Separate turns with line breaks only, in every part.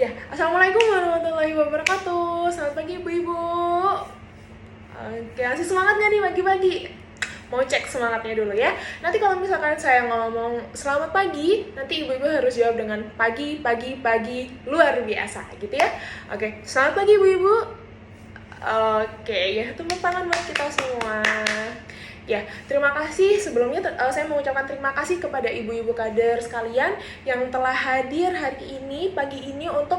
Ya, assalamualaikum warahmatullahi wabarakatuh. Selamat pagi ibu-ibu. Oke, masih semangat nggak nih pagi-pagi? Mau cek semangatnya dulu ya. Nanti kalau misalkan saya ngomong selamat pagi, nanti ibu-ibu harus jawab dengan pagi, pagi, pagi luar biasa gitu ya. Oke, selamat pagi ibu-ibu. Oke, ya tepuk tangan buat kita semua. Ya, terima kasih sebelumnya saya mengucapkan terima kasih kepada ibu-ibu kader sekalian yang telah hadir hari ini, pagi ini untuk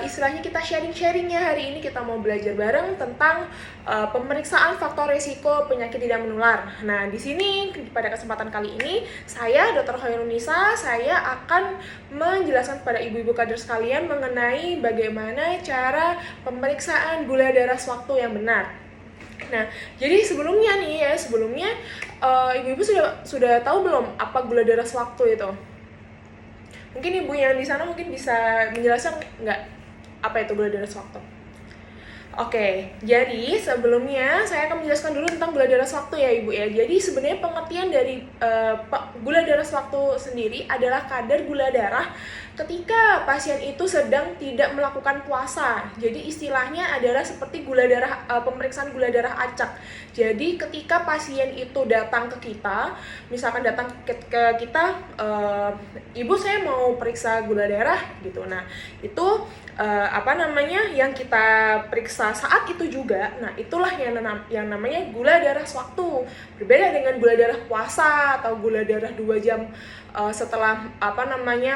istilahnya kita sharing-sharing ya. Hari ini kita mau belajar bareng tentang pemeriksaan faktor risiko penyakit tidak menular. Nah, di sini pada kesempatan kali ini saya Dr. Hoirunisa, saya akan menjelaskan kepada ibu-ibu kader sekalian mengenai bagaimana cara pemeriksaan gula darah sewaktu yang benar. Nah, jadi sebelumnya ibu-ibu sudah tahu belum apa gula darah sewaktu itu? Mungkin ibu yang di sana mungkin bisa menjelaskan nggak apa itu gula darah sewaktu? Oke, jadi sebelumnya saya akan menjelaskan dulu tentang gula darah sewaktu ya Ibu ya. Jadi sebenarnya pengertian dari gula darah sewaktu sendiri adalah kadar gula darah ketika pasien itu sedang tidak melakukan puasa. Jadi istilahnya adalah seperti gula darah pemeriksaan gula darah acak. Jadi ketika pasien itu datang ke kita, misalkan datang ke kita, Ibu saya mau periksa gula darah gitu. Nah, itu yang kita periksa saat itu juga. Nah, itulah yang namanya gula darah sewaktu. Berbeda dengan gula darah puasa atau gula darah 2 jam setelah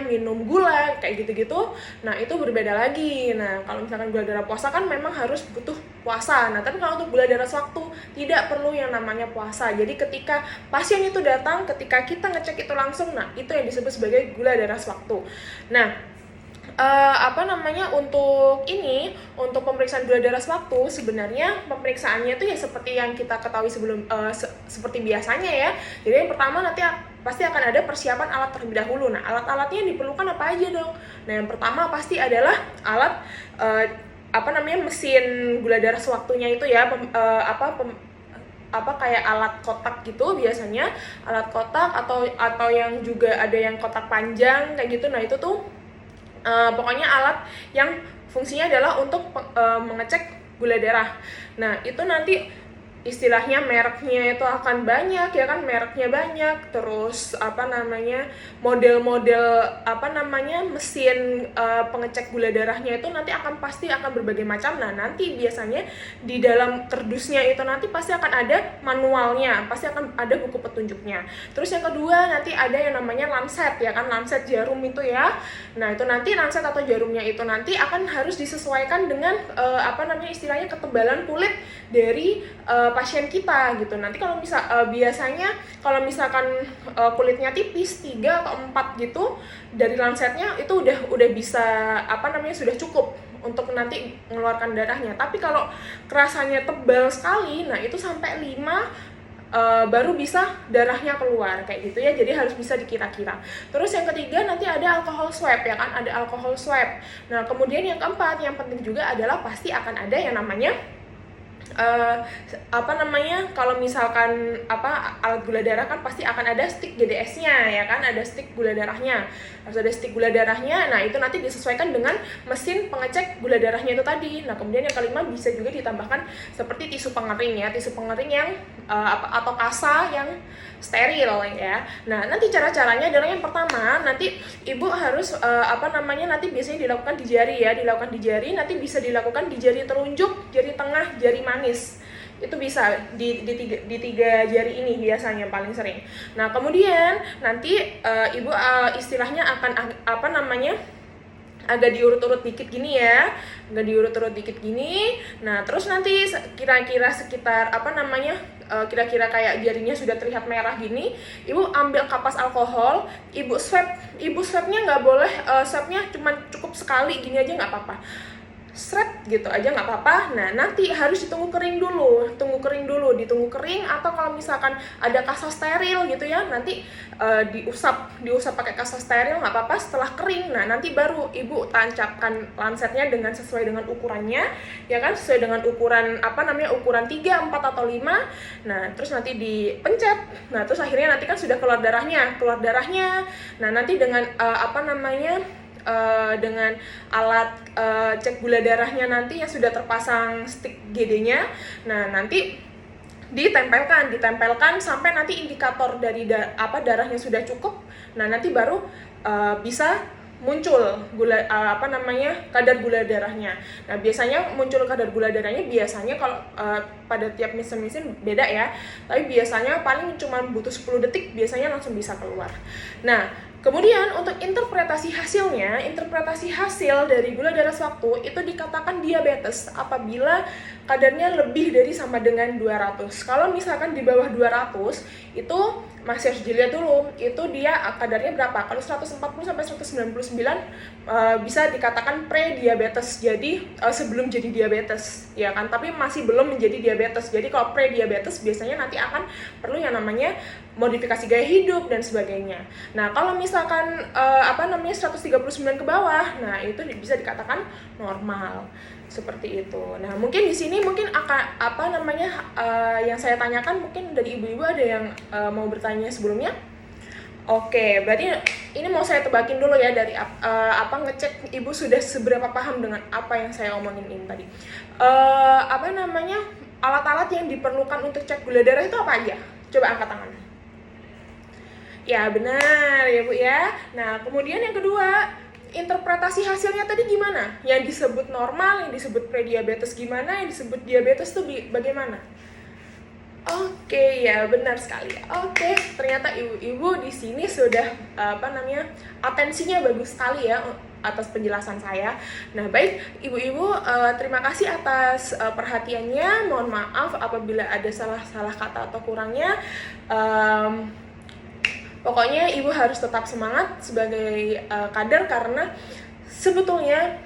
minum gula kayak gitu-gitu. Nah, itu berbeda lagi. Nah, kalau misalkan gula darah puasa kan memang harus butuh puasa. Nah, tapi kalau untuk gula darah sewaktu tidak perlu yang namanya puasa. Jadi ketika pasien itu datang, ketika kita ngecek itu langsung, nah itu yang disebut sebagai gula darah sewaktu. Nah, untuk pemeriksaan gula darah sewaktu sebenarnya pemeriksaannya itu ya seperti yang kita ketahui seperti biasanya ya. Jadi yang pertama nanti pasti akan ada persiapan alat terlebih dahulu. Nah, alat-alatnya yang diperlukan apa aja dong? Nah, yang pertama pasti adalah alat mesin gula darah sewaktunya itu ya, kayak alat kotak gitu biasanya, alat kotak atau yang juga ada yang kotak panjang kayak gitu. Nah, itu tuh pokoknya alat yang fungsinya adalah untuk mengecek gula darah. Nah, itu nanti istilahnya mereknya itu akan banyak ya kan, mereknya banyak, terus model-model mesin pengecek gula darahnya itu nanti pasti akan berbagai macam. Nah, nanti biasanya di dalam kardusnya itu nanti pasti akan ada manualnya, pasti akan ada buku petunjuknya. Terus yang kedua nanti ada yang namanya lancet ya kan, lancet jarum itu ya. Nah, itu nanti lancet atau jarumnya itu nanti akan harus disesuaikan dengan istilahnya ketebalan kulit dari pasien kita gitu. Nanti kalau biasanya kalau misalkan kulitnya tipis 3 atau 4 gitu, dari lancetnya itu udah bisa sudah cukup untuk nanti mengeluarkan darahnya. Tapi kalau kerasanya tebal sekali, nah itu sampai 5 baru bisa darahnya keluar kayak gitu ya. Jadi harus bisa dikira-kira. Terus yang ketiga nanti ada alkohol swab ya kan, ada alkohol swab. Nah, kemudian yang keempat yang penting juga adalah pasti akan ada yang namanya kalau misalkan alat gula darah kan pasti akan ada stick GDS-nya ya kan, ada stick gula darahnya, harus ada stick gula darahnya. Nah, itu nanti disesuaikan dengan mesin pengecek gula darahnya itu tadi. Nah, kemudian yang kelima bisa juga ditambahkan seperti tisu pengering ya, tisu pengering yang atau kasa yang steril ya. Nah, nanti cara-caranya adalah yang pertama nanti ibu harus nanti biasanya dilakukan di jari ya, nanti bisa dilakukan di jari telunjuk, jari tengah, jari manis. Itu bisa di 3 jari ini biasanya paling sering. Nah, kemudian nanti ibu istilahnya akan agak diurut-urut dikit gini ya, Nah, terus nanti kira-kira sekitar kira-kira kayak jarinya sudah terlihat merah gini, ibu ambil kapas alkohol, ibu swabnya nggak boleh, swabnya cukup sekali gini aja nggak apa-apa, seret gitu aja nggak apa-apa. Nah, nanti harus ditunggu kering dulu, ditunggu kering, atau kalau misalkan ada kasa steril gitu ya, nanti diusap pakai kasa steril nggak apa-apa setelah kering. Nah, nanti baru ibu tancapkan lancetnya sesuai dengan ukurannya ya kan, sesuai dengan ukuran ukuran 3, 4 atau 5. Nah, terus nanti dipencet. Nah, terus akhirnya nanti kan sudah keluar darahnya. Nah, nanti dengan dengan alat cek gula darahnya nanti yang sudah terpasang stick GD-nya. Nah, nanti ditempelkan sampai nanti indikator dari darahnya sudah cukup. Nah, nanti baru bisa muncul kadar gula darahnya. Nah, biasanya muncul kadar gula darahnya biasanya kalau pada tiap mesin beda ya. Tapi biasanya paling cuma butuh 10 detik biasanya langsung bisa keluar. Nah, kemudian untuk interpretasi hasil dari gula darah sewaktu itu dikatakan diabetes apabila kadarnya lebih dari sama dengan 200. Kalau misalkan di bawah 200 itu masih harus dilihat dulu itu dia kadarnya berapa. Kalau 140 sampai 199 bisa dikatakan pre-diabetes. Jadi sebelum jadi diabetes, ya kan? Tapi masih belum menjadi diabetes. Jadi kalau pre-diabetes biasanya nanti akan perlu yang namanya modifikasi gaya hidup dan sebagainya. Nah, kalau misalkan 139 ke bawah, nah itu bisa dikatakan normal. Seperti itu. Nah, mungkin di sini mungkin akan yang saya tanyakan mungkin dari ibu-ibu ada yang mau bertanya sebelumnya. Oke, berarti ini mau saya tebakin dulu ya dari ngecek ibu sudah seberapa paham dengan apa yang saya omongin ini tadi. Alat-alat yang diperlukan untuk cek gula darah itu apa aja? Coba angkat tangan. Ya, benar ya Bu ya. Nah, kemudian yang kedua, interpretasi hasilnya tadi gimana? Yang disebut normal, yang disebut prediabetes gimana, yang disebut diabetes tuh bagaimana? Oke, ya benar sekali. Oke, ternyata ibu-ibu di sini sudah atensinya bagus sekali ya atas penjelasan saya. Nah, baik ibu-ibu, terima kasih atas perhatiannya. Mohon maaf apabila ada salah kata atau kurangnya. Pokoknya ibu harus tetap semangat sebagai kader karena sebetulnya